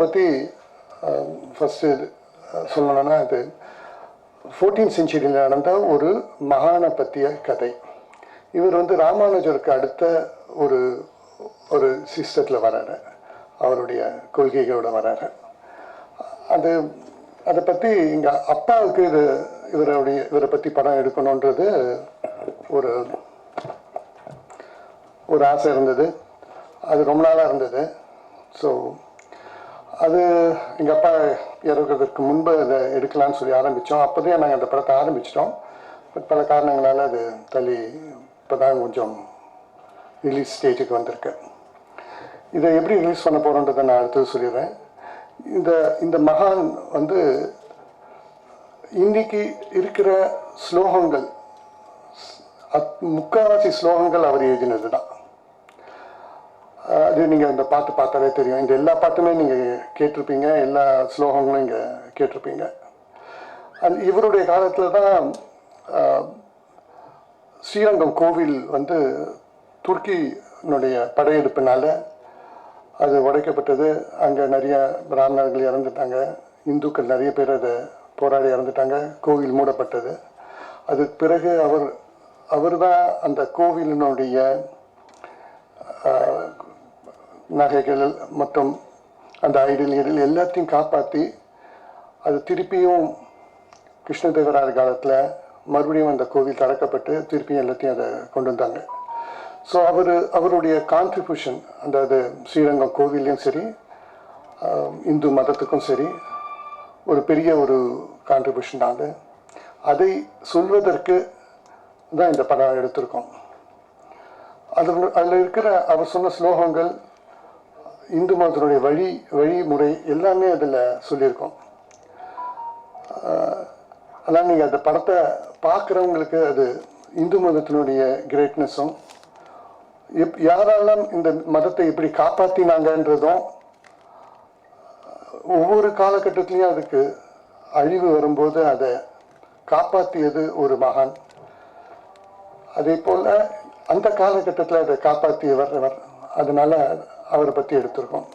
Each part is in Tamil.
பற்றி ஃபஸ்ட்டு சொல்லணும்னா, இது 14th செஞ்சுரியில் நடந்த ஒரு மகானை பற்றிய கதை. இவர் வந்து ராமானுஜருக்கு அடுத்த ஒரு ஒரு சிஸ்டத்தில் வர்றாரு, அவருடைய கொள்கைகளோட வர்றாரு. அதை பற்றி எங்கள் அப்பாவுக்கு இவரை பற்றி படம் எடுக்கணுன்றது ஒரு ஒரு ஆசை இருந்தது. அது ரொம்ப நாளாக இருந்தது. ஸோ அது எங்கள் அப்பா இறக்கிறதுக்கு முன்பு அதை எடுக்கலான்னு சொல்லி ஆரம்பித்தோம். அப்போதான் நாங்கள் அந்த படத்தை ஆரம்பிச்சிட்டோம். பட் பல காரணங்களால் அது தள்ளி இப்போ தான் கொஞ்சம் ரிலீஸ் ஸ்டேஜுக்கு வந்திருக்கு. இதை எப்படி ரிலீஸ் பண்ண போகிறோன்றதை நான் அடுத்தது சொல்லிடுறேன். இந்த மகான் வந்து இன்னைக்கு இருக்கிற ஸ்லோகங்கள், முக்கால்வாசி ஸ்லோகங்கள் அவர் எழுதினது தான். அது நீங்கள் இந்த பாட்டு பார்த்தாலே தெரியும். இந்த எல்லா பாட்டுமே நீங்கள் கேட்டிருப்பீங்க, எல்லா ஸ்லோகங்களும் இங்கே கேட்டிருப்பீங்க. இவருடைய காலத்தில் தான் ஸ்ரீரங்கம் கோவில் வந்து துர்க்கியினுடைய படையெடுப்பினால அது உடைக்கப்பட்டது. அங்கே நிறைய பிராமணர்கள் இறந்துட்டாங்க, இந்துக்கள் நிறைய பேர் அதை போராடி இறந்துட்டாங்க. கோவில் மூடப்பட்டது. அதுக்கு பிறகு அவர் தான் அந்த கோவிலினுடைய நகைகள் மற்றும் அந்த ஐடியல்கள் எல்லாத்தையும் காப்பாற்றி அது திருப்பியும் கிருஷ்ணதேவராயர் காலத்தில் மறுபடியும் அந்த கோவில் திறக்கப்பட்டு திருப்பியும் எல்லாத்தையும் அதை கொண்டு வந்தாங்க. ஸோ அவருடைய கான்ட்ரிபியூஷன் அந்த ஸ்ரீரங்கம் கோவிலையும் சரி, இந்து மதத்துக்கும் சரி, ஒரு பெரிய ஒரு கான்ட்ரிபியூஷன் தான். அதை சொல்வதற்கு தான் இந்த படம் எடுத்திருக்கோம். அதில் இருக்கிற அவர் சொன்ன ஸ்லோகங்கள், இந்து மதத்தினுடைய வழிமுறை எல்லாமே அதில் சொல்லியிருக்கோம். அதனால் நீங்கள் அந்த படத்தை பார்க்குறவங்களுக்கு அது இந்து மதத்தினுடைய கிரேட்னஸும் யாரெல்லாம் இந்த மதத்தை எப்படி காப்பாற்றினாங்கன்றதும், ஒவ்வொரு காலகட்டத்திலையும் அதுக்கு அழிவு வரும்போது அதை காப்பாற்றியது ஒரு மகான். அதே போல் அந்த காலகட்டத்தில் அதை காப்பாற்றியவர். அதனால அவரை பற்றி எடுத்திருக்கோம்.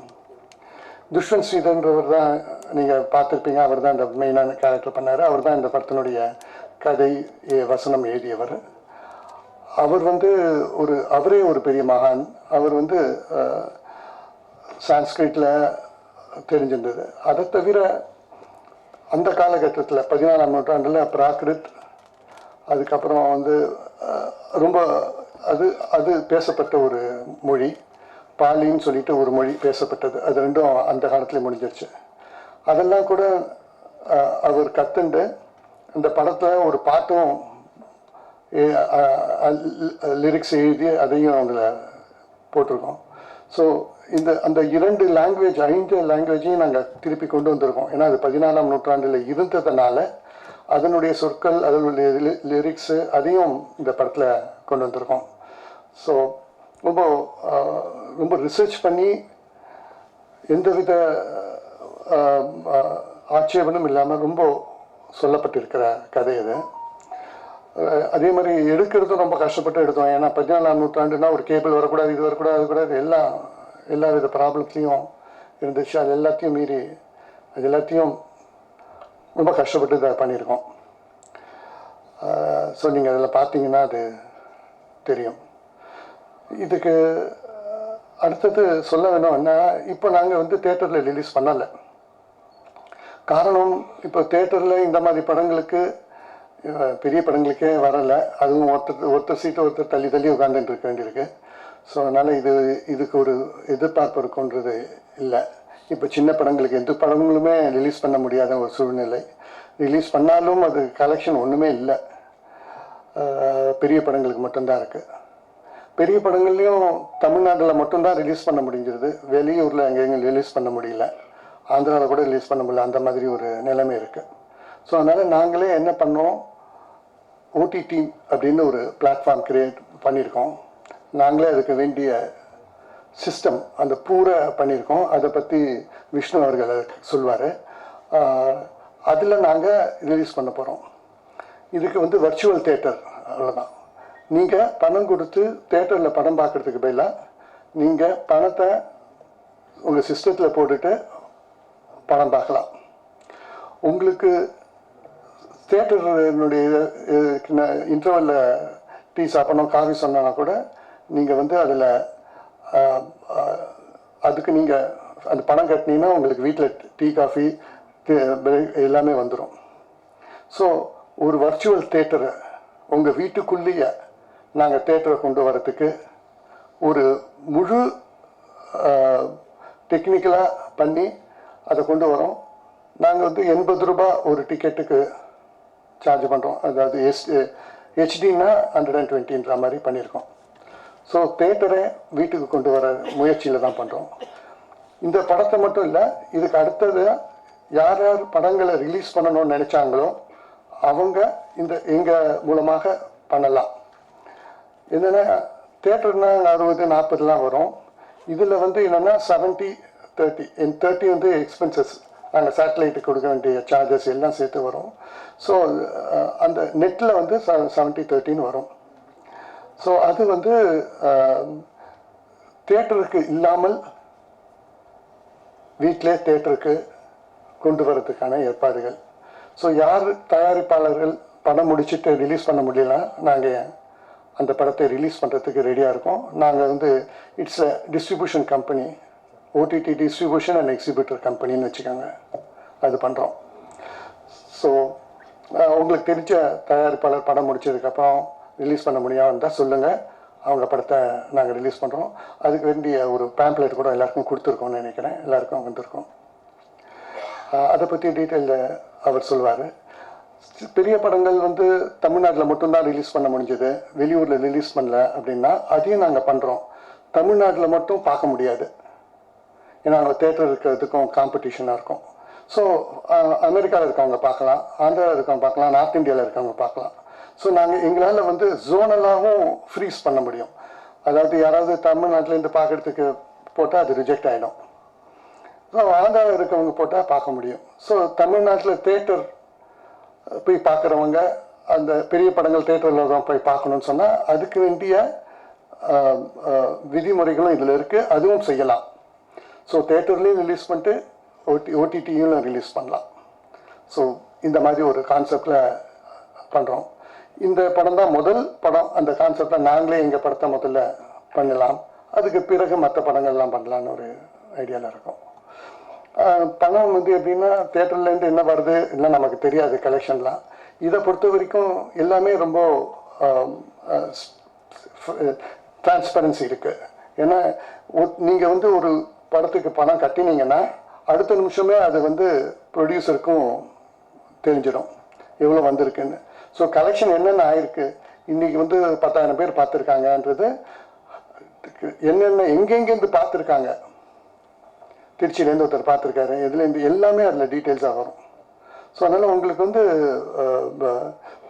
துஷ்வந்த் ஸ்ரீதர்ன்றவர் தான் நீங்கள் பார்த்துருப்பீங்க. அவர் தான் இந்த மெயினான கேரக்டர் பண்ணார். அவர் தான் இந்த படத்தினுடைய கதை வசனம் எழுதியவர். அவர் வந்து அவரே ஒரு பெரிய மகான். அவர் வந்து சான்ஸ்கிரிட்டில் தெரிஞ்சிருந்தது. அதை தவிர அந்த காலகட்டத்தில் 14ஆம் நூற்றாண்டில் பிராகிருத், அதுக்கப்புறம் வந்து ரொம்ப அது பேசப்பட்ட ஒரு மொழி, பாலின்னு சொல்லிட்டு ஒரு மொழி பேசப்பட்டது. அது ரெண்டும் அந்த காலத்தில் முடிஞ்சிருச்சு. அதெல்லாம் கூட அவர் கற்றுண்டு இந்த படத்தில் ஒரு பாட்டும் லிரிக்ஸ் எழுதி அதையும் அதில் போட்டிருக்கோம். ஸோ அந்த 2 லாங்குவேஜ் 5 லாங்குவேஜையும் நாங்கள் திருப்பி கொண்டு வந்திருக்கோம். ஏன்னா அது 14ஆம் நூற்றாண்டில் இருந்ததுனால அதனுடைய சொற்கள், அதனுடைய லிரிக்ஸு அதையும் இந்த படத்தில் கொண்டு வந்திருக்கோம். ஸோ ரொம்ப ரிசர்ச் பண்ணி எந்தவித ஆட்சேபனும் இல்லாமல் ரொம்ப சொல்லப்பட்டிருக்கிற கதை அது. அதே மாதிரி எடுக்கிறது ரொம்ப கஷ்டப்பட்டு எடுத்தோம். ஏன்னா 14ஆம் நூற்றாண்டுனா ஒரு கேபிள் வரக்கூடாது, இது வரக்கூடாது, அது கூடாது, எல்லா வித ப்ராப்ளம்ஸ்லையும் இருந்துச்சு. அது எல்லாத்தையும் மீறி அது எல்லாத்தையும் ரொம்ப கஷ்டப்பட்டு இதை பண்ணியிருக்கோம். ஸோ நீங்கள் அதில் பார்த்தீங்கன்னா அது தெரியும். இதுக்கு அடுத்தது சொல்ல வேணும்னா, இப்போ நாங்கள் வந்து தேட்டரில் ரிலீஸ் பண்ணலை. காரணம், இப்போ தேட்டரில் இந்த மாதிரி படங்களுக்கு, பெரிய படங்களுக்கே வரலை. அதுவும் ஒருத்தர் சீட்டை ஒருத்தர் தள்ளி உட்காந்துட்டு இருக்க வேண்டியிருக்கு. ஸோ அதனால் இதுக்கு ஒரு எதிர்பார்ப்பு இருக்குன்றது இல்லை. இப்போ சின்ன படங்களுக்கு எந்த படங்களுமே ரிலீஸ் பண்ண முடியாத ஒரு சூழ்நிலை. ரிலீஸ் பண்ணாலும் அது கலெக்ஷன் ஒன்றுமே இல்லை. பெரிய படங்களுக்கு மட்டும்தான் இருக்குது. பெரிய படங்கள்லையும் தமிழ்நாட்டில் மட்டும்தான் ரிலீஸ் பண்ண முடிஞ்சிருது. வெளியூரில் எங்கெங்கே ரிலீஸ் பண்ண முடியல. ஆந்திராவில் கூட ரிலீஸ் பண்ண முடியல. அந்த மாதிரி ஒரு நிலைமை இருக்குது. ஸோ அதனால் நாங்களே என்ன பண்ணோம், ஓடிடி அப்படின்னு ஒரு பிளாட்ஃபார்ம் கிரியேட் பண்ணியிருக்கோம். நாங்களே அதுக்கு வேண்டிய சிஸ்டம் அந்த பூரா பண்ணியிருக்கோம். அதை பற்றி விஷ்ணு அவர்கள் சொல்வார். அதில் நாங்கள் ரிலீஸ் பண்ண போகிறோம். இதுக்கு வந்து வர்ச்சுவல் தேட்டர், அவ்வளோதான். நீங்கள் பணம் கொடுத்து தேட்டரில் படம் பார்க்குறதுக்கு பதிலாக நீங்கள் பணத்தை உங்கள் சிஸ்டத்தில் போட்டுட்டு படம் பார்க்கலாம். உங்களுக்கு தியேட்டருடைய இன்டர்வலில் டீ சாப்பிடணும், காஃபி சொன்னா கூட நீங்கள் வந்து அதில் அதுக்கு நீங்கள் அந்த பணம் கட்டினீங்கன்னா உங்களுக்கு வீட்டில் டீ காஃபி எல்லாமே வந்துடும். ஸோ ஒரு வர்ச்சுவல் தேட்டரை உங்கள் வீட்டுக்குள்ளேயே நாங்கள் தேட்டரை கொண்டு வரத்துக்கு ஒரு முழு டெக்னிக்கலாக பண்ணி அதை கொண்டு வரோம். நாங்கள் வந்து 80 ரூபா ஒரு டிக்கெட்டுக்கு சார்ஜ் பண்ணுறோம். அதாவது ஹெச்டின்னா 120ன்ற மாதிரி பண்ணியிருக்கோம். ஸோ தேட்டரை வீட்டுக்கு கொண்டு வர முயற்சியில் தான் பண்ணுறோம். இந்த படத்தை மட்டும் இல்லை, இதுக்கு அடுத்தது யார் யார் படங்களை ரிலீஸ் பண்ணணும்னு நினச்சாங்களோ அவங்க எங்கள் மூலமாக பண்ணலாம். என்னென்னா தேட்டர்னா 60-40 வரும். இதில் வந்து என்னென்னா 70-30 30 வந்து எக்ஸ்பென்சஸ், நாங்கள் சேட்டலைட்டுக்கு கொடுக்க வேண்டிய சார்ஜஸ் எல்லாம் சேர்த்து வரும். ஸோ அந்த நெட்டில் வந்து 70-30 வரும். ஸோ அது வந்து தேட்டருக்கு இல்லாமல் வீட்டிலே தேட்டருக்கு கொண்டு வரதுக்கான ஏற்பாடுகள். ஸோ யார் தயாரிப்பாளர்கள் படம் முடிச்சுட்டு ரிலீஸ் பண்ண முடியல, நாங்கள் அந்த படத்தை ரிலீஸ் பண்ணுறதுக்கு ரெடியாக இருக்கோம். நாங்கள் வந்து it's a distribution company, OTT distribution and exhibitor கம்பெனின்னு வச்சுக்கோங்க, அது பண்ணுறோம். ஸோ உங்களுக்கு தெரிஞ்ச தயாரிப்பாளர் படம் முடிச்சதுக்கப்புறம் ரிலீஸ் பண்ண முடியாமல் இருந்தால் சொல்லுங்கள், அவங்க படத்தை நாங்கள் ரிலீஸ் பண்ணுறோம். அதுக்கு வேண்டிய ஒரு பேம்ப்ளெட் கூட எல்லாருக்கும் கொடுத்துருக்கோம்னு நினைக்கிறேன், எல்லாருக்கும் வந்திருக்கோம். அதை பற்றி டீட்டெயிலில் அவர் சொல்லுவார். பெரிய படங்கள் வந்து தமிழ்நாட்டில் மட்டும்தான் ரிலீஸ் பண்ண முடிஞ்சது, வெளியூரில் ரிலீஸ் பண்ணல அப்படின்னா அதையும் நாங்கள் பண்ணுறோம். தமிழ்நாட்டில் மட்டும் பார்க்க முடியாது, ஏன்னா அங்கே தேட்டர் இருக்கிறதுக்கும் காம்படிஷனாக இருக்கும். ஸோ அமெரிக்காவில் இருக்கவங்க பார்க்கலாம், ஆந்திராவில் இருக்கவங்க பார்க்கலாம், நார்த் இந்தியாவில் இருக்கவங்க பார்க்கலாம். ஸோ நாங்கள் எங்களால் வந்து ஜோனலாகவும் ஃப்ரீஸ் பண்ண முடியும். அதாவது யாராவது தமிழ்நாட்டிலேருந்து பார்க்குறதுக்கு போட்டால் அது ரிஜெக்ட் ஆகிடும். ஸோ ஆந்திராவில் இருக்கவங்க போட்டால் பார்க்க முடியும். ஸோ தமிழ்நாட்டில் தேட்டர் போய் பார்க்குறவங்க அந்த பெரிய படங்கள் தேட்டரில் தான் போய் பார்க்கணுன்னு சொன்னால் அதுக்கு வேண்டிய விதிமுறைகளும் இதில் இருக்குது, அதுவும் செய்யலாம். ஸோ தேட்டர்லேயும் ரிலீஸ் பண்ணிட்டு ஓடிடியும் ரிலீஸ் பண்ணலாம். ஸோ இந்த மாதிரி ஒரு கான்செப்டில் பண்ணுறோம். இந்த படம் தான் முதல் படம், அந்த கான்செப்டில் நாங்களே எங்கள் படத்தை முதல்ல பண்ணலாம், அதுக்கு பிறகு மற்ற படங்கள்லாம் பண்ணலான்னு ஒரு ஐடியாவில் இருக்கும். பணம் வந்து எப்படின்னா தேட்டர்லேருந்து என்ன வருது இல்லை நமக்கு தெரியாது, கலெக்ஷன்லாம். இதை பொறுத்த வரைக்கும் எல்லாமே ரொம்ப டிரான்ஸ்பரன்சி இருக்குது. ஏன்னா நீங்கள் வந்து ஒரு படத்துக்கு பணம் கட்டினீங்கன்னா அடுத்த நிமிஷமே அது வந்து ப்ரொடியூசருக்கும் தெரிஞ்சிடும் எவ்வளோ வந்திருக்குன்னு. ஸோ கலெக்ஷன் என்னென்ன ஆயிருக்கு, இன்றைக்கி வந்து 10,000 பேர் பார்த்துருக்காங்கன்றது, என்னென்ன எங்கெங்கேருந்து பார்த்துருக்காங்க, திருச்சியிலேருந்து ஒருத்தர் பார்த்துருக்காரு, இதுலேருந்து எல்லாமே அதில் டீட்டெயில்ஸாக வரும். ஸோ அதனால் உங்களுக்கு வந்து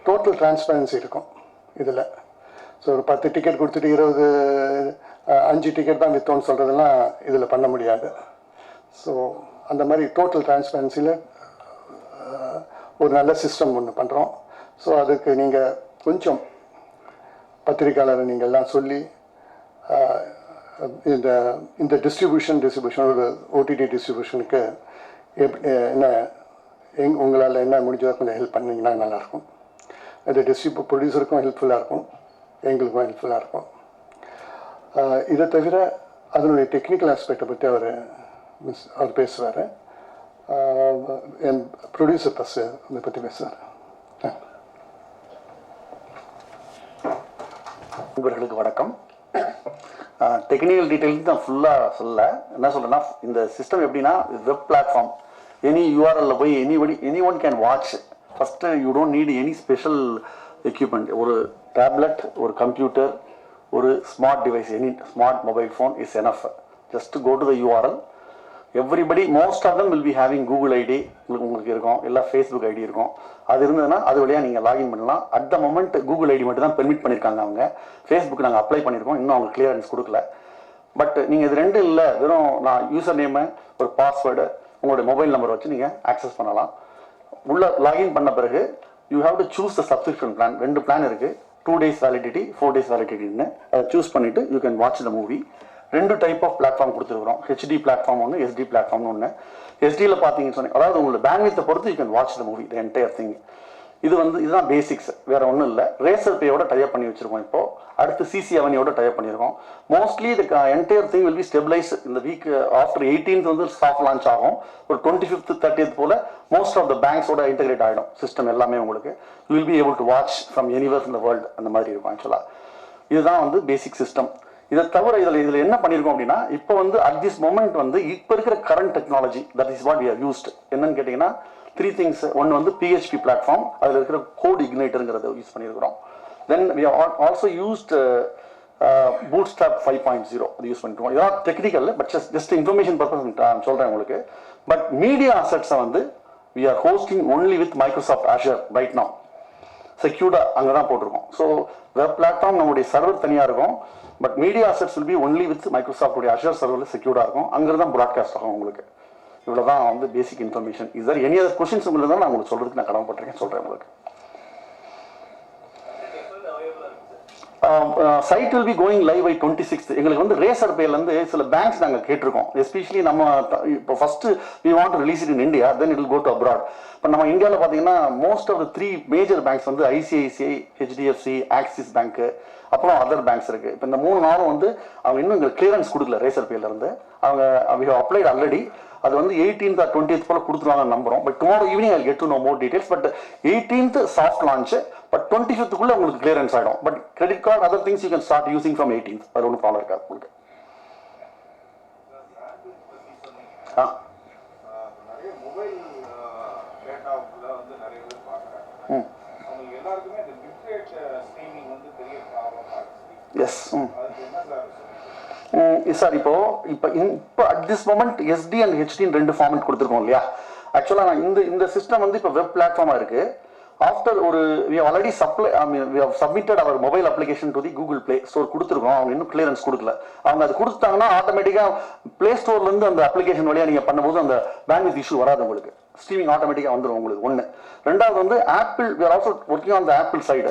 டோட்டல் டிரான்ஸ்பரன்சி இருக்கும் இதில். ஸோ ஒரு 10 டிக்கெட் கொடுத்துட்டு 5 டிக்கெட் தான் விற்றோன்னு சொல்கிறதெல்லாம் இதில் பண்ண முடியாது. ஸோ அந்த மாதிரி டோட்டல் டிரான்ஸ்பரன்சியில் ஒரு நல்ல சிஸ்டம் ஒன்று பண்ணுறோம். ஸோ அதுக்கு நீங்கள் கொஞ்சம் பத்திரிக்கையாளரை நீங்கள்லாம் சொல்லி இந்த டிஸ்ட்ரிபியூஷன் ஒரு ஓடிடி டிஸ்ட்ரிபியூஷனுக்கு என்ன உங்களால் என்ன முடிஞ்சதாக கொஞ்சம் ஹெல்ப் பண்ணிங்கன்னா நல்லாயிருக்கும். அது ப்ரொடியூசருக்கும் ஹெல்ப்ஃபுல்லாக இருக்கும், எங்களுக்கும் ஹெல்ப்ஃபுல்லாக இருக்கும். இதை தவிர அதனுடைய டெக்னிக்கல் ஆஸ்பெக்டை பற்றி அவர் பேசுவார். என் ப்ரொடியூசர் இதை பற்றி பேசுவார். நண்பர்களுக்கு வணக்கம். டெக்னிக்கல் டீட்டெயில்ஸ் தான் ஃபுல்லாக சொல்ல என்ன சொல்கிறேன்னா, இந்த சிஸ்டம் எப்படின்னா வெப் பிளாட்ஃபார்ம், எனி யூஆர்எல்ல போய் any one can watch. First you don't need any special equipment. ஒரு டேப்லெட், ஒரு கம்ப்யூட்டர், ஒரு smart device, any smart mobile phone is enough. Just go to the URL. Everybody most of them will be having Google ID உங்களுக்கு இருக்கும், இல்லை ஃபேஸ்புக் ஐடி இருக்கும். அது இருந்ததுன்னா அது வழியாக நீங்கள் லாகின் பண்ணலாம். At the moment Google ID மட்டும் தான் பெர்மிட் பண்ணியிருக்காங்க அவங்க. ஃபேஸ்புக் நாங்கள் அப்ளை பண்ணியிருக்கோம், இன்னும் அவங்க கிளியரன்ஸ் கொடுக்கல. பட் நீங்கள் இது ரெண்டும் இல்லை, வெறும் நான் யூசர் நேமு, ஒரு பாஸ்வேர்டு, உங்களுடைய மொபைல் நம்பர் வச்சு நீங்கள் ஆக்சஸ் பண்ணலாம். உள்ள லாகின் பண்ண பிறகு you have to choose the subscription plan. 2 plan இருக்குது, 2 days வேலிடிட்டி, 4 days வேலிடிட்டின்னு. அதை சூஸ் பண்ணிவிட்டு you can watch the movie. 2 type of platform கொடுத்துருக்கோம். ஹெச்டி பிளாட்ஃபார்ம் ஒன்று, எஸ்டி பிளாட்ஃபார்ம்னு ஒன்று. எஸ்டியில் பார்த்தீங்கன்னு சொன்னீங்க, அதாவது உங்களோட பேண்ட்வித்தை பொறுத்து you can watch the movie the entire thing. இதுதான் பேசிக்ஸ், வேற ஒன்றும் இல்லை. ரேசர் பேயோட டைப் பண்ணி வச்சிருக்கோம். இப்போ அடுத்து சிசி அவனியோட டைப் பண்ணியிருக்கோம். Mostly the entire thing will be stabilise இந்த வீக். ஆஃப்டர் 18th வந்து சாஃப்ட் லான்ச் ஆகும். ஒரு 25th 30th போல மோஸ்ட் ஆஃப் த பேங்க்ஸோட இன்டெகிரேட் ஆகிடும் சிஸ்டம் எல்லாமே. உங்களுக்கு you will be able to watch from anywhere in the world அந்த மாதிரி இருக்கும் ஆக்சுவலாக. இதுதான் வந்து பேசிக் சிஸ்டம். இதை தவிர இதில் என்ன பண்ணியிருக்கோம் அப்படின்னா, இப்போ வந்து அட் திஸ் மொமெண்ட் வந்து இப்போ இருக்கிற current technology that is what we have used. என்னன்னு கேட்டிங்கன்னா 3 things. ஒன்று வந்து PHP பிளாட்ஃபார்ம், அதில் இருக்கிற கோட் இக்னைட்டருங்கிறத யூஸ் பண்ணியிருக்கிறோம். Then we also used bootstrap 5.0 அது யூஸ் பண்ணிருக்கோம். இதெல்லாம் technical, but just information purpose நான் சொல்கிறேன் உங்களுக்கு. பட் மீடியா அசெட்ஸை வந்து we are hosting only with Microsoft Azure right now. செக்யூர்டாக அங்கே தான் போட்டிருக்கோம். ஸோ வெப் பிளாட்ஃபார்ம் நம்மளுடைய சர்வர் தனியாக இருக்கும், but media assets will be only with மைக்ரோசாஃப்டுடைய அஷர் சர்வரில் செக்யூர்டாக இருக்கும். அங்கே தான் ப்ராட்காஸ்ட் ஆகும் உங்களுக்கு. இவ்வளோதான் வந்து basic information. Is there any other questions உங்களுக்கு தான் நான் உங்களுக்கு சொல்கிறதுக்கு நான் கடமைப்பட்டிருக்கேன், சொல்கிறேன் உங்களுக்கு. Site will be going live by 26th. எங்களுக்கு வந்து ரேசர் பேலேருந்து சில பேங்க்ஸ் நாங்கள் கேட்டிருக்கோம். எஸ்பெஷலி நம்ம இப்போ first we want to release it in India, then it will go to abroad. இப்போ நம்ம இந்தியாவில் பார்த்தீங்கன்னா most of the 3 major banks வந்து ICICI, HDFC, ஆக்சிஸ் பேங்க்கு, அப்புறம் அதர் பேங்க்ஸ் இருக்கு. இப்போ இந்த 3 நாளும் வந்து அவங்க இன்னும் எங்களுக்கு கிளியரன்ஸ் கொடுக்கல ரேசர் பேல இருந்து. அவங்க அப்ளைட் ஆல்ரெடி. அது வந்து 18th or 20th போல கொடுத்துருவாங்க நம்புறோம். But tomorrow evening I get to know more details. But 18th soft launch, but 25th உங்களுக்கு கிளியரன்ஸ் ஆகிடும். But credit card other things you can start using from 18th. அது ஒன்றும் ப்ராப்ளம் இருக்காது உங்களுக்கு. Yes sir. இப்போ at this moment SD and HD 2 format கொடுத்துருக்கோம் இல்லையா. ஆக்சுவலாக நான் இந்த சிஸ்டம் வந்து இப்போ வெப் பிளாட்ஃபார்மாக இருக்கு. After we have already we have submitted our mobile application to the Google Play Store கொடுத்துருக்கோம். அவங்க இன்னும் கிளியரன்ஸ் கொடுக்கல. அவங்க அது கொடுத்தாங்கன்னா ஆட்டோமேட்டிக்காக பிளே ஸ்டோர்லேருந்து அந்த அப்ளிகேஷன் வழியாக நீங்கள் பண்ணும்போது அந்த பேண்ட்வித் இஷ்யூ வராது உங்களுக்கு. ஸ்ட்ரீமிங் ஆட்டோமேட்டிக்காக வந்துடும் உங்களுக்கு. ஒன்று. ரெண்டாவது வந்து apple, we are also working on the Apple side.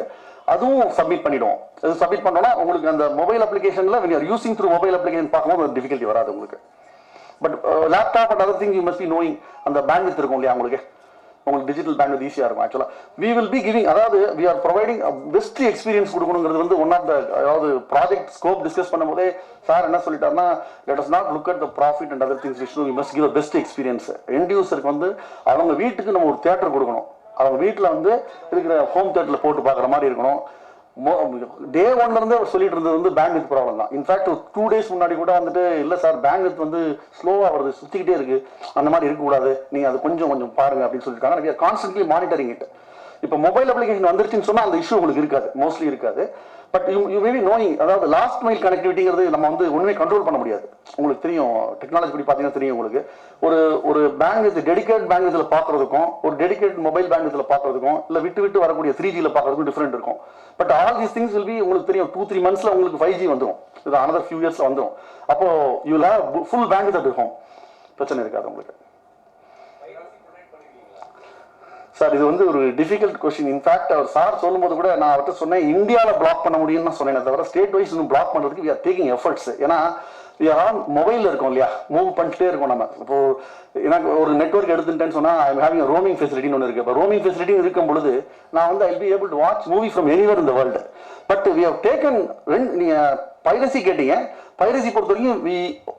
அதுவும் சப்மிட் பண்ணிடுவோம். அது சப்மிட் பண்ணோம்னா உங்களுக்கு அந்த மொபைல் அப்ளிகேஷனில் when you are using through mobile application பார்க்கும்போது ஒரு டிஃபிகல்ட்டி வராது உங்களுக்கு. But laptop and other thing you must be knowing அந்த பேண்ட்வித் இருக்கும் இல்லையா உங்களுக்கு. உங்களுக்கு டிஜிட்டல் பேண்ட்வித் ஈஸியாக இருக்கும் ஆக்சுவலாக. வி வில் பி கிவிங், அதாவது we are providing best experience கொடுக்கணுங்கிறது வந்து ஒன் ஆஃப் த, அதாவது ப்ராஜெக்ட் ஸ்கோப் டிஸ்கஸ் பண்ணும்போதே சார் என்ன சொல்லிட்டாருன்னா, let us not look at the profit and other things, we must give a best experience. End யூசருக்கு வந்து அவங்க வீட்டுக்கு நம்ம ஒரு தியேட்டர் கொடுக்கணும். அவங்க வீட்டில் வந்து இருக்கிற ஹோம் தியேட்டரில் போட்டு பார்க்குற மாதிரி இருக்கணும். டே 1ல இருந்தே சொல்லிட்டு இருந்தது வந்து பேண்ட்வித் ப்ராப்ளம் தான். இன்ஃபேக்ட் 2 days முன்னாடி கூட வந்துட்டு இல்லை சார் பேண்ட்வித் வந்து ஸ்லோவாக வருது, சுற்றிக்கிட்டே இருக்கு, அந்த மாதிரி இருக்கக்கூடாது, நீங்கள் அது கொஞ்சம் பாருங்க அப்படின்னு சொல்லியிருக்காங்க. we are constantly monitoring it. இப்போ மொபைல் அப்ளிகேஷன் வந்துருச்சுன்னு சொன்னால் அந்த இஷ்யூ உங்களுக்கு இருக்காது, மோஸ்ட்லி இருக்காது. But you may be knowing, அதாவது லாஸ்ட் மைல் கனெக்டிவிட்டிங்கிறது நம்ம வந்து ஒன்றுமே கண்ட்ரோல் பண்ண முடியாது. உங்களுக்கு தெரியும், டெக்னாலஜி படி பார்த்தீங்கன்னா தெரியும் உங்களுக்கு. ஒரு பேண்ட்வித் டெடிகேட் பேண்ட்வித்தில் பார்க்குறதுக்கும் ஒரு டெடிகேட் மொபைல் பேண்ட்வித்தில் பார்க்குறதுக்கும் இல்லை விட்டு வரக்கூடிய 3Gல பார்க்குறதுக்கும் டிஃப்ரெண்ட் இருக்கும். But all these things will be உங்களுக்கு தெரியும் 2-3 months உங்களுக்கு 5G வந்துடும். இது another few years வந்துடும். அப்போ you will have full bandwidth at home. பிரச்சனை இருக்காது உங்களுக்கு. சார் இது வந்து ஒரு டிஃபிகல்ட் கொஸ்டின். இன்ஃபேக்ட் அவர் சார் சொல்லும்போது கூட நான் அவர்கிட்ட சொன்னேன் இந்தியாவில் பிளாக் பண்ண முடியும்னு சொன்னேன், தவிர ஸ்டேட் வைஸ் இன்னும் பிளாக் பண்ணுறதுக்கு வி ஆர் டேக்கிங் எஃபர்ட்ஸ். ஏன்னா வி ஆர் ஆன் மொபைலில் இருக்கோம் இல்லையா, மூவ் பண்ணிட்டே இருக்கோம் நம்ம. இப்போ எனக்கு ஒரு நெட்வொர்க் எடுத்துட்டேன்னு சொன்னால் ஐ எம் ஹேவிங் ரோமிங் ஃபெசிலிட்டின்னு ஒன்று இருக்குது. இப்போ ரோமிங் ஃபெசிலிட்டி இருக்கும் பொழுது நான் வந்து I will be able to watch movie from anywhere in the world. But we have taken, நீங்கள் பைரசி கேட்டீங்க, பைரசி பொறுத்த வரைக்கும்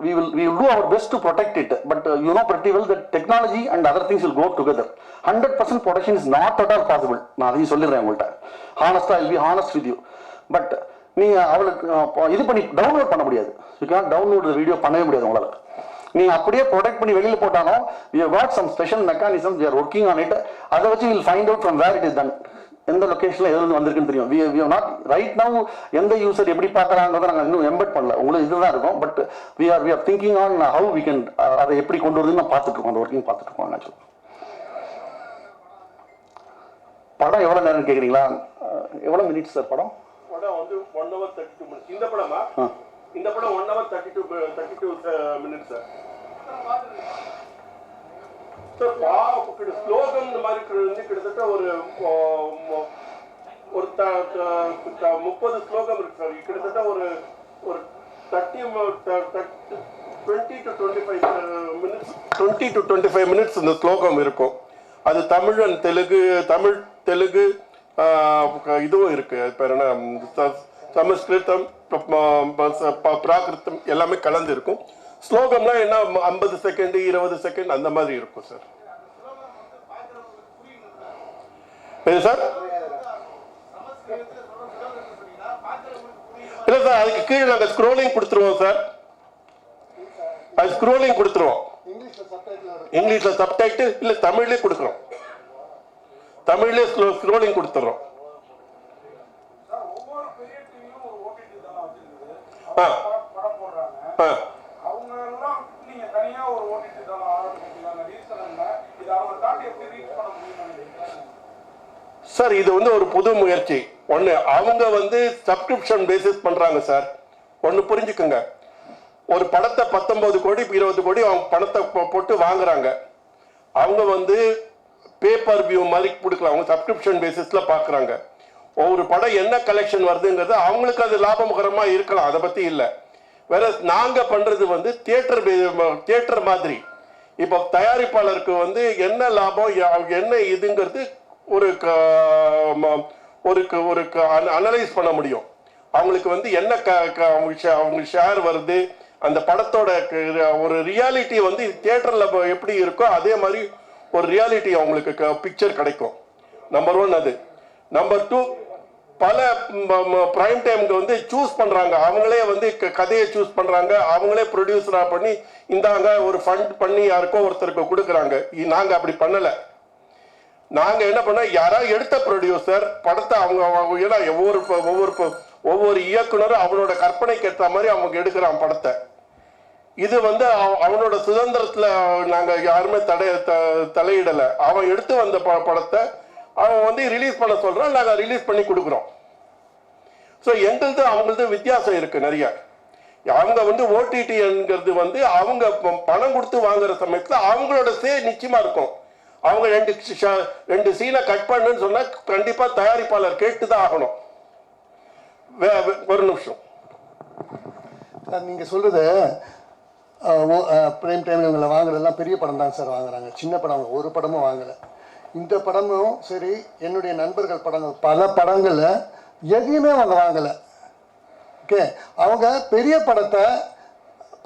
we will do our best to protect it, but you know pretty well that technology and other things will go together. 100% protection is not at all possible. நான் அதையும் சொல்லிடுறேன் உங்கள்கிட்ட. ஹானஸ்டா I'll be honest with you. But நீங்க அவளுக்கு இது பண்ணி டவுன்லோட் பண்ண முடியாது. யூ கேன் டவுன்லோட் வீடியோ பண்ணவே முடியாது உங்களால். நீங்க அப்படியே ப்ரொடெக்ட் பண்ணி வெளியில போட்டாலும் we have got some special mechanisms, we are working on it. அதை வச்சு we'll find out from where it is done. எந்த லொகேஷன்ல எது வந்திருக்குன்னு தெரியும். we have not right now எந்த யூசர் எப்படி பார்க்கறாங்கறத நாங்க இன்னும் எம்பெட் பண்ணல. உங்களுக்கு இதுதான் இருக்கும். But we are thinking on how we can அதை எப்படி கொண்டு வரதுன்னு பார்த்துட்டு இருக்கோம். அந்த வர்க்கிங் பார்த்துட்டு இருக்கோம். ஆக்சுவலி படம் எவ்வளவு நேரம் கேக்குறீங்களா? எவ்வளவு மினிட்ஸ் சார் படம்? படம் வந்து 1 hour 32 minutes. இந்த படமா? இந்த படம் 1 hour 32 minutes சார். சார் பாப்புக்கு ஸ்லோகன் இந்த மாதிரி கிட்டத்தட்ட ஒரு 30 ஸ்லோகம் இருக்கு சார். கிட்டத்தட்ட ஒரு 20 to 25 மினிட்ஸ் இந்த ஸ்லோகம் இருக்கும். அது தமிழ் அண்ட் தெலுங்கு, தமிழ் தெலுங்கு இதுவும் இருக்கு. பேர் என்ன, சமஸ்கிருதம், பிராகிருதம் எல்லாமே கலந்து இருக்கும். ஸ்லோகம்லாம் என்ன 50 செகண்ட் 20 செகண்ட் அந்த மாதிரி இருக்கும் சார். சார் இல்ல சார், அதுக்கு கீழே நாங்கள் ஸ்க்ரோலிங் கொடுத்துருவோம் சார். அது ஸ்க்ரோலிங் கொடுத்துருவோம். இங்கிலீஷ்ல சப்டைட்டில் இல்ல தமிழ்லயே கொடுக்குறோம். தமிழ்லயே ஸ்க்ரோலிங் கொடுத்துறோம். சார் இது வந்து ஒரு புது முயற்சி. ஒன்று அவங்க வந்து சப்ஸ்கிரிப்ஷன் பேசிஸ் பண்றாங்க சார். ஒன்று புரிஞ்சுக்குங்க, ஒரு படத்தை 19 கோடி 20 கோடி அவங்க பணத்தை போட்டு வாங்குறாங்க. அவங்க வந்து பேப்பர் வியூ மாதிரி கொடுக்கலாம். அவங்க சப்ஸ்கிரிப்ஷன் பேசிஸ்ல பாக்குறாங்க. ஒவ்வொரு படம் என்ன கலெக்ஷன் வருதுங்கிறது அவங்களுக்கு அது லாபகரமா இருக்கலாம், அதை பத்தி இல்லை. வேற நாங்க பண்றது வந்து தியேட்டர் மாதிரி. இப்போ தயாரிப்பாளருக்கு வந்து என்ன லாபம் என்ன இதுங்கிறது ஒரு அனலைஸ் பண்ண முடியும். அவங்களுக்கு வந்து என்ன அவங்க ஷேர் வருது, அந்த படத்தோட ஒரு ரியாலிட்டி வந்து தியேட்டர்ல எப்படி இருக்கோ அதே மாதிரி ஒரு ரியாலிட்டி அவங்களுக்கு பிக்சர் கிடைக்கும். நம்பர் 1 அது. நம்பர் 2, பல பிரைம் டைமுக்கு வந்து சூஸ் பண்றாங்க. அவங்களே வந்து கதையை சூஸ் பண்றாங்க. அவங்களே ப்ரொடியூசரா பண்ணி இந்தாங்க ஒரு ஃபண்ட் பண்ணி யாருக்கோ ஒருத்தருக்கு கொடுக்குறாங்க. நாங்க அப்படி பண்ணல. நாங்க என்ன பண்ண, யாராவது எடுத்த ப்ரொடியூசர் படத்தை அவங்க ஒவ்வொரு இயக்குனரும் அவனோட கற்பனைக்கு ஏற்ற மாதிரி அவங்க எடுக்கிறான் படத்தை. இது வந்து அவனோட சுதந்திரத்துல நாங்க யாருமே தலையிடல. அவன் எடுத்து வந்த படத்தை அவன் வந்து ரிலீஸ் பண்ண சொல்றான், நாங்க ரிலீஸ் பண்ணி கொடுக்குறோம். ஸோ எங்களது அவங்களது வித்தியாசம் இருக்கு நிறைய. அவங்க வந்து ஓடிடிங்கிறது வந்து அவங்க பணம் கொடுத்து வாங்குற சமயத்துல அவங்களோட நிச்சயமா இருக்கும். அவங்க 2 சீனை கட் பண்ணுன்னு சொன்னா கண்டிப்பா தயாரிப்பாளர் கேட்டுதான் ஆகணும். ஒரு நிமிஷம், நீங்க சொல்றது பிரைம் டைம் இவங்களை வாங்குறதெல்லாம் பெரிய படம் தான் சார் வாங்குறாங்க. சின்ன படம் ஒரு படமும் வாங்கலை. இந்த படமும் சரி, என்னுடைய நண்பர்கள் படங்கள் பல படங்களை எதையுமே அவங்க வாங்கலை. ஓகே, அவங்க பெரிய படத்தை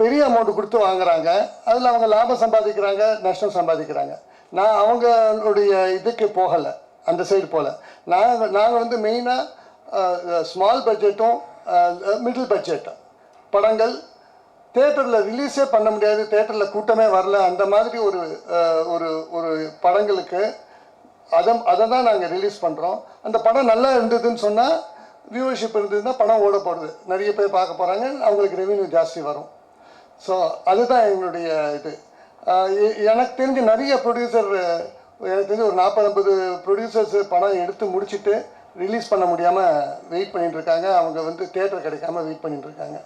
பெரிய அமௌண்ட் கொடுத்து வாங்குறாங்க. அதில் அவங்க லாபம் சம்பாதிக்கிறாங்க, நஷ்டம் சம்பாதிக்கிறாங்க. நான் அவங்களுடைய இதுக்கு போகலை, அந்த சைடு போகல. நாங்கள் வந்து மெயினாக ஸ்மால் பட்ஜெட்டும் மிடில் பட்ஜெட் படங்கள் தேட்டரில் ரிலீஸே பண்ண முடியாது, தேட்டரில் கூட்டமே வரல, அந்த மாதிரி ஒரு ஒரு ஒரு படங்களுக்கு அதை தான் நாங்கள் ரிலீஸ் பண்ணுறோம். அந்த படம் நல்லா இருந்ததுன்னு சொன்னால், வியூவர்ஷிப் இருந்ததுன்னா படம் ஓட போடுது, நிறைய பேர் பார்க்க போகிறாங்க, அவங்களுக்கு ரெவென்யூ ஜாஸ்தி வரும். ஸோ அதுதான் எங்களுடைய இது. எனக்கு தெரிஞ்ச நிறைய ப்ரொடியூசர், எனக்கு தெரிஞ்ச ஒரு 40-50 ப்ரொடியூசர்ஸ் படம் எடுத்து முடிச்சுட்டு ரிலீஸ் பண்ண முடியாமல் வெயிட் பண்ணிட்டு இருக்காங்க. அவங்க வந்து தேட்டர் கிடைக்காம வெயிட் பண்ணிட்டு இருக்காங்க.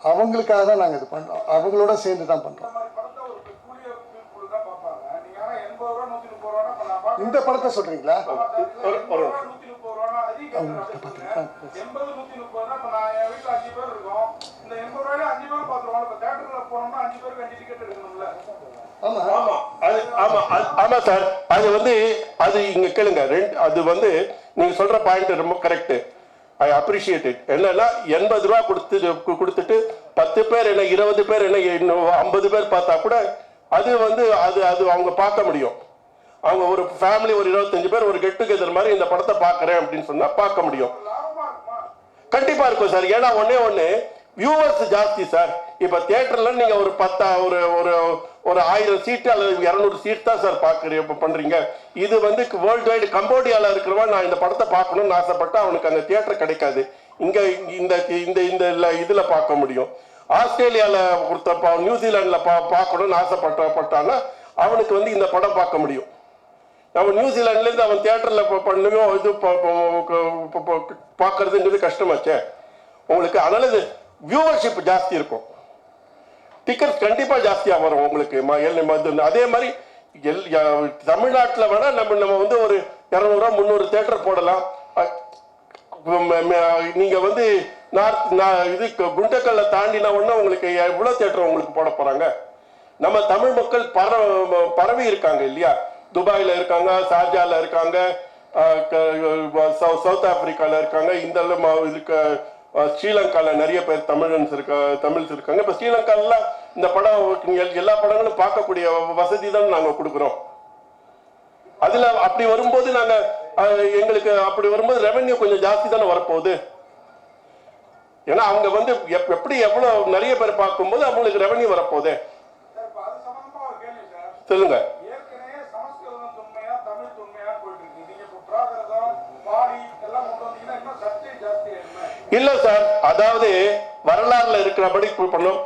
அவங்களுக்காக தான் நாங்கள் இது பண்ணுறோம், அவங்களோட சேர்ந்து தான் பண்ணுறோம். இந்த படத்தை சொல்றீங்களா? ஆமா சார், அது வந்து அது இங்க கேளுங்க. அது வந்து நீங்க சொல்ற பாயிண்ட் ரொம்ப கரெக்ட். I appreciate it. என்னன்னா 80 ரூபா கொடுத்துட்டு 10 பேர் என்ன 20 பேர் என்ன 50 பேர் பார்த்தா கூட அது வந்து அது அவங்க பார்க்க முடியும். அவங்க ஒரு ஃபேமிலி ஒரு 25 பேர் ஒரு கெட் டுகெதர் மாதிரி இந்த படத்தை பார்க்கறேன் அப்படின்னு சொன்னா பார்க்க முடியும். கண்டிப்பா இருக்கும் சார். ஏன்னா ஒண்ணு வியூவர்ஸ் ஜாஸ்தி சார். இப்ப தியேட்டர்ல நீங்க ஒரு 1000 சீட்டு அல்லது 200 சீட் தான் சார் பண்றீங்க. இது வந்து வேர்ல்டு வைடு கம்போடியால இருக்கிறவன் நான் இந்த படத்தை பார்க்கணும்னு ஆசைப்பட்டா அவனுக்கு அந்த தியேட்டர் கிடைக்காது. இங்க இந்த இதுல பார்க்க முடியும். ஆஸ்திரேலியால ஒருத்த நியூசிலாந்துல பார்க்கணும்னு ஆசைப்பட்டான்னா அவனுக்கு வந்து இந்த படம் பார்க்க முடியும். நம்ம நியூசிலாந்துல இருந்து அவன் தியேட்டர்ல பண்ணுவோம் இது பார்க்கறதுங்கிறது கஷ்டமாச்சே உங்களுக்கு. அதனால இது வியூவர்ஷிப் ஜாஸ்தி இருக்கும், டிக்கெட் கண்டிப்பா ஜாஸ்தியா வரும் உங்களுக்கு. அதே மாதிரி தமிழ்நாட்டில் வேணா நம்ம வந்து ஒரு 200 300 தியேட்டர் போடலாம். நீங்க வந்து இது குண்டக்கல்ல தாண்டின உடனே உங்களுக்கு எவ்வளவு தியேட்டர் உங்களுக்கு போட போறாங்க? நம்ம தமிழ் மக்கள் பரவி இருக்காங்க இல்லையா? துபாயில இருக்காங்க, ஷார்ஜால இருக்காங்க, சவுத் ஆப்பிரிக்கால இருக்காங்க, இந்த ஸ்ரீலங்கால நிறைய பேர் தமிழ்ஸ் இருக்காங்க. இப்ப ஸ்ரீலங்கால இந்த படம் எல்லா படங்களும் பார்க்கக்கூடிய வசதி தான் நாங்க கொடுக்குறோம். அதுல அப்படி வரும்போது நாங்க எங்களுக்கு அப்படி வரும்போது ரெவென்யூ கொஞ்சம் ஜாஸ்தி தானே வரப்போகுது. ஏன்னா அவங்க வந்து எப்படி எவ்வளவு நிறைய பேர் பார்க்கும்போது அவங்களுக்கு ரெவென்யூ வரப்போகுது. சொல்லுங்க. இல்ல சார், அதாவது வரலாறுல இருக்கிறபடி பண்ணோம்.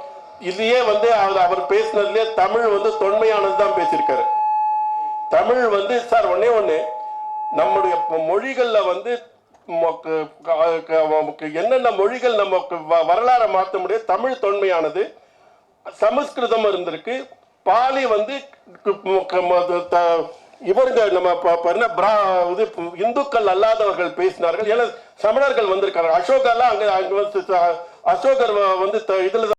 இதுலயே வந்து அவர் பேசினதுலயே தமிழ் வந்து தொன்மையானது தான் பேசியிருக்காரு. தமிழ் வந்து சார் ஒண்ணு நம்முடைய மொழிகள்ல வந்து என்னென்ன மொழிகள் நமக்கு வரலாறை மாற்ற முடியாது. தமிழ் தொன்மையானது, சமஸ்கிருதம் இருந்திருக்கு, பாலி வந்து இவருங்க நம்ம இந்துக்கள் அல்லாதவர்கள் பேசினார்கள். ஏன்னா சமணர்கள் வந்திருக்காங்க. அசோகர்லாம் அங்க அசோகர் வந்து இதுல